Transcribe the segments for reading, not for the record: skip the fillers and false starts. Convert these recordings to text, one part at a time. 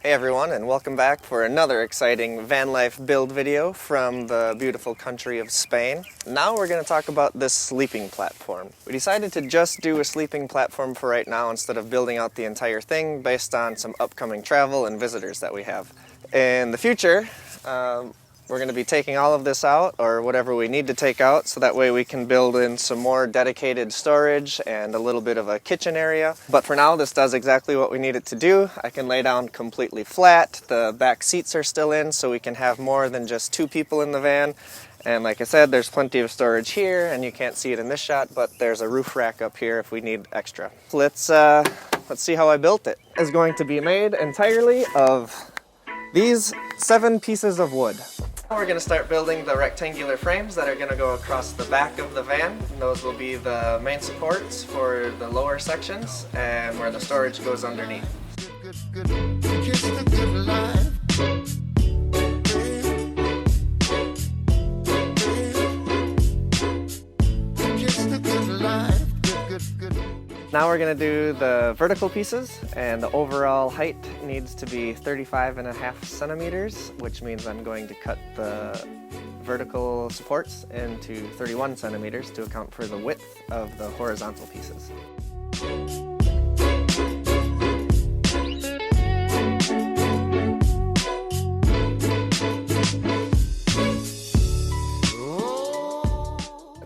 Hey everyone, and welcome back for another exciting van life build video from the beautiful country of Spain. Now we're going to talk about this sleeping platform. We decided to just do a sleeping platform for right now instead of building out the entire thing based on some upcoming travel and visitors that we have. In the future, we're going to be taking all of this out, or whatever we need to take out, so that way we can build in some more dedicated storage and a little bit of a kitchen area. But for now, this does exactly what we need it to do. I can lay down completely flat. The back seats are still in, so we can have more than just two people in the van. And like I said, there's plenty of storage here, and you can't see it in this shot, but there's a roof rack up here if we need extra. Let's see how I built it. It's going to be made entirely of these 7 pieces of wood. We're going to start building the rectangular frames that are going to go across the back of the van. And those will be the main supports for the lower sections and where the storage goes underneath. Now we're going to do the vertical pieces, and the overall height needs to be 35.5 centimeters, which means I'm going to cut the vertical supports into 31 centimeters to account for the width of the horizontal pieces.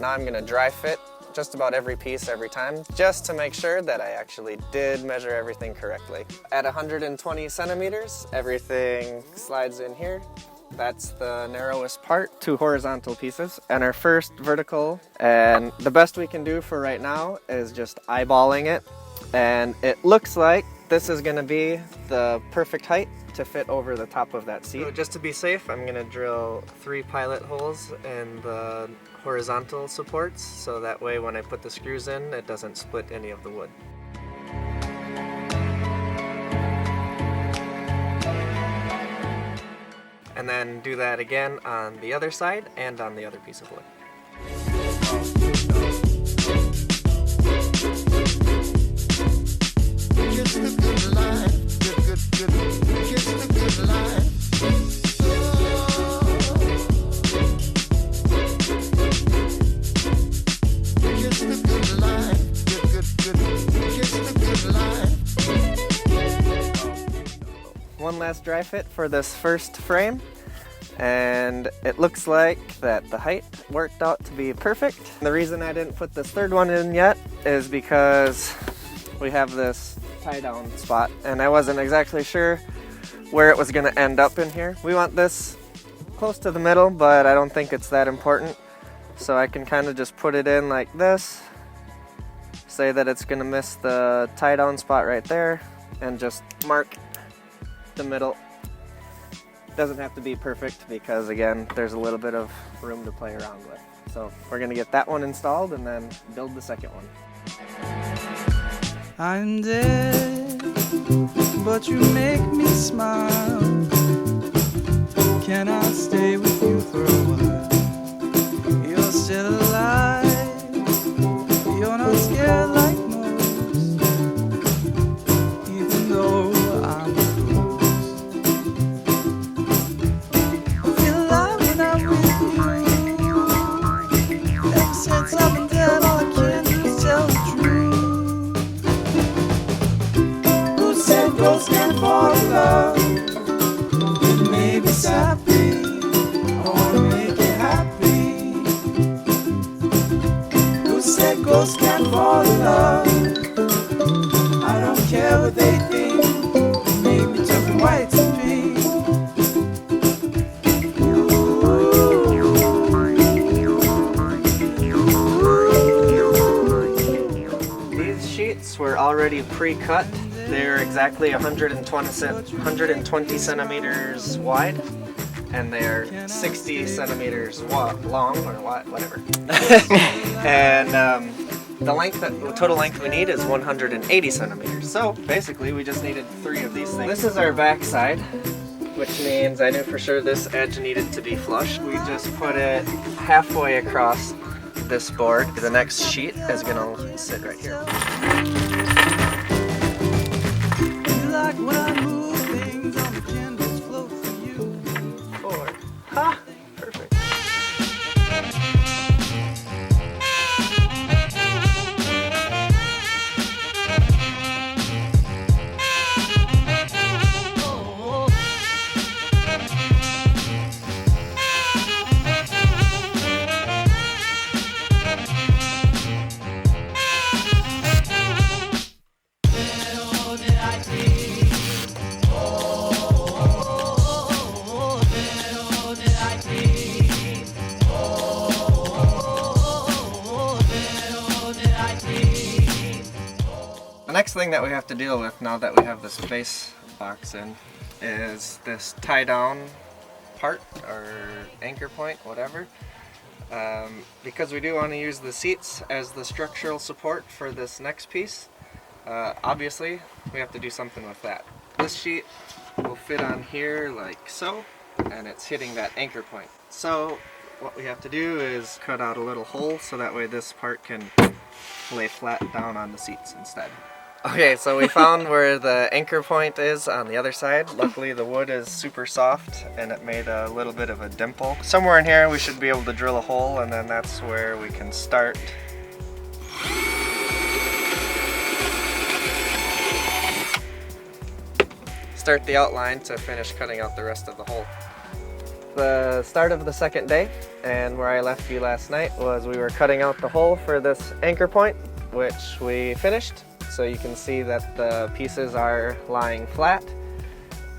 Now I'm going to dry fit just about every piece every time, just to make sure that I actually did measure everything correctly. At 120 centimeters, everything slides in here. That's the narrowest part, 2 horizontal pieces, and our first vertical. And the best we can do for right now is just eyeballing it. And it looks like this is gonna be the perfect height to fit over the top of that seat. So just to be safe, I'm gonna drill 3 pilot holes in the horizontal supports, so that way when I put the screws in, it doesn't split any of the wood. And then do that again on the other side and on the other piece of wood. One last dry fit for this first frame, and it looks like that the height worked out to be perfect. The reason I didn't put this third one in yet is because we have this tie down spot, and I wasn't exactly sure where it was going to end up in here. We want this close to the middle, but I don't think it's that important, so I can kind of just put it in like this, say that it's going to miss the tie down spot right there, and just mark the middle. Doesn't have to be perfect because, again, there's a little bit of room to play around with. So we're going to get that one installed and then build the second one. I'm dead, but you make me smile. Can I stay with you for a while? You're still alive, you're not scared like most, even though I'm close. I feel alive when I'm with you. Ever since I've been dead, all I can do is tell the truth. Ghosts can fall in love. It may be sappy, I wanna make it happy. Who said ghosts can fall in love? I don't care what they think. Maybe turn white to pink. These sheets were already pre-cut. They're exactly 120 centimeters wide, and they're 60 centimeters long, or whatever. And the total length we need is 180 centimeters. So basically, we just needed 3 of these things. This is our back side, which means I knew for sure this edge needed to be flush. We just put it halfway across this board. The next sheet is gonna sit right here. Like when I move things on next thing that we have to deal with now that we have this base box in is this tie down part or anchor point, whatever. Because we do want to use the seats as the structural support for this next piece, obviously we have to do something with that. This sheet will fit on here like so, and it's hitting that anchor point. So what we have to do is cut out a little hole so that way this part can lay flat down on the seats instead. Okay, so we found where the anchor point is on the other side. Luckily the wood is super soft and it made a little bit of a dimple. Somewhere in here we should be able to drill a hole, and then that's where we can start. Start the outline to finish cutting out the rest of the hole. The start of the second day, and where I left you last night, was we were cutting out the hole for this anchor point, which we finished. So you can see that the pieces are lying flat,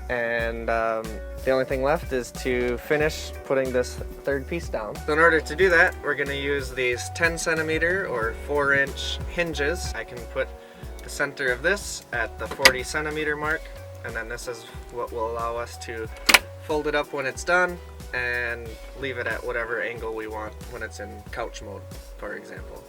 and the only thing left is to finish putting this third piece down. So in order to do that, we're going to use these 10 centimeter or 4-inch hinges. I can put the center of this at the 40 centimeter mark, and then this is what will allow us to fold it up when it's done and leave it at whatever angle we want when it's in couch mode, for example.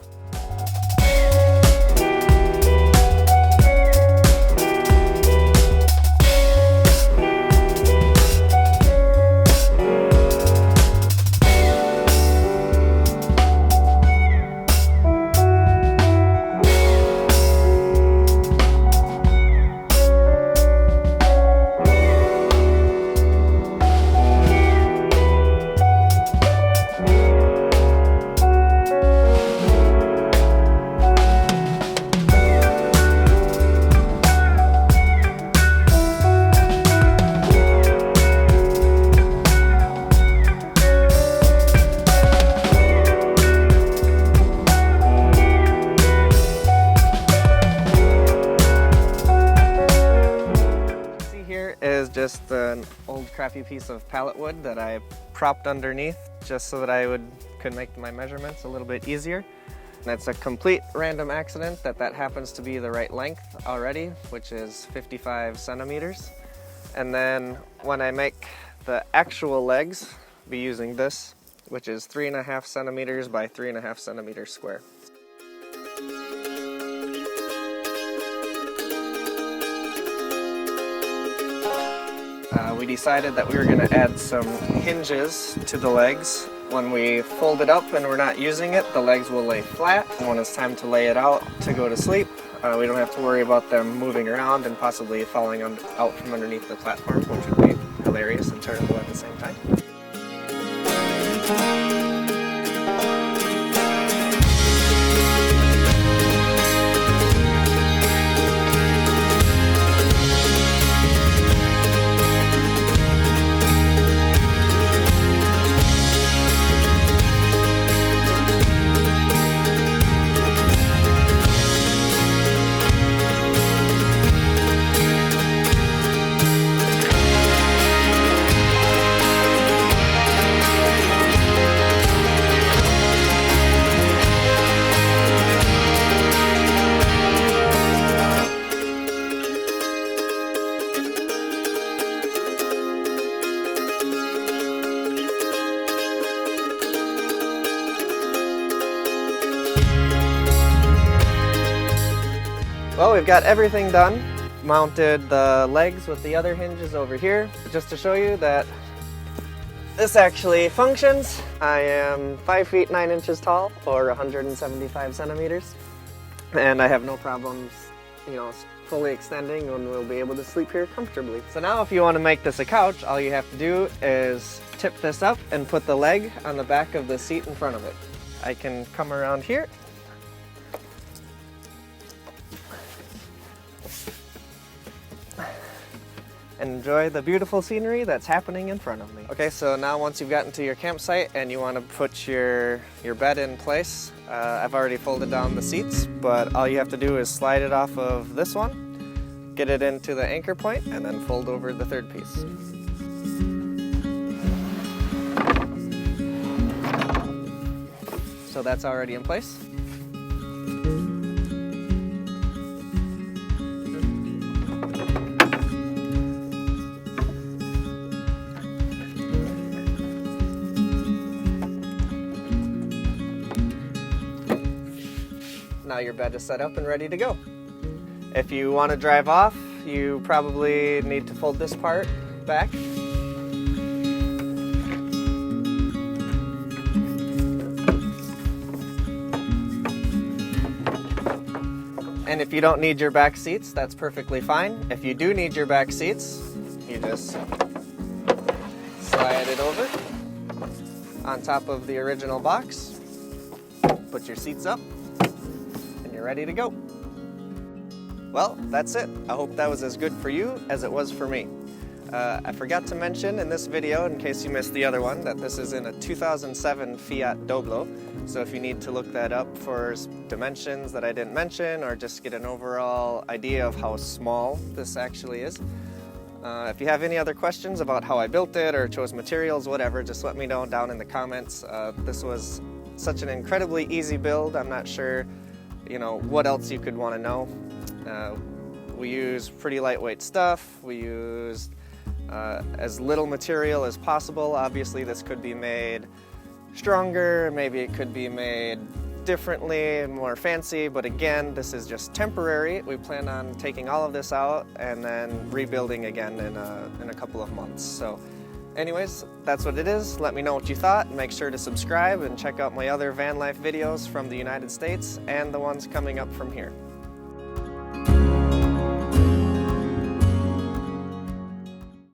Is just an old crappy piece of pallet wood that I propped underneath just so that I could make my measurements a little bit easier. And it's a complete random accident that happens to be the right length already, which is 55 centimeters. And then when I make the actual legs, I'll be using this, which is 3.5 centimeters by 3.5 centimeters square. We decided that we were going to add some hinges to the legs. When we fold it up and we're not using it, the legs will lay flat. And when it's time to lay it out to go to sleep, we don't have to worry about them moving around and possibly falling out from underneath the platform, which would be hilarious and terrible at the same time. Well, we've got everything done. Mounted the legs with the other hinges over here. Just to show you that this actually functions. I am 5 feet 9 inches tall, or 175 centimeters. And I have no problems, fully extending, and we'll be able to sleep here comfortably. So now if you want to make this a couch, all you have to do is tip this up and put the leg on the back of the seat in front of it. I can come around here. And enjoy the beautiful scenery that's happening in front of me. Okay, so now once you've gotten to your campsite and you want to put your bed in place, I've already folded down the seats, but all you have to do is slide it off of this one, get it into the anchor point, and then fold over the third piece. So that's already in place. Now your bed is set up and ready to go. If you want to drive off, you probably need to fold this part back. And if you don't need your back seats, that's perfectly fine. If you do need your back seats, you just slide it over on top of the original box, put your seats up, and you're ready to go. Well, that's it. I hope that was as good for you as it was for me. I forgot to mention in this video, in case you missed the other one, that this is in a 2007 Fiat Doblo. So if you need to look that up for dimensions that I didn't mention, or just get an overall idea of how small this actually is. If you have any other questions about how I built it or chose materials, whatever, just let me know down in the comments. This was such an incredibly easy build. I'm not sure, what else you could want to know. We used pretty lightweight stuff. We used as little material as possible. Obviously, this could be made stronger, maybe it could be made differently, more fancy, but again, this is just temporary. We plan on taking all of this out and then rebuilding again in a couple of months. So anyways, that's what it is. Let me know what you thought. Make sure to subscribe and check out my other van life videos from the United States and the ones coming up from here.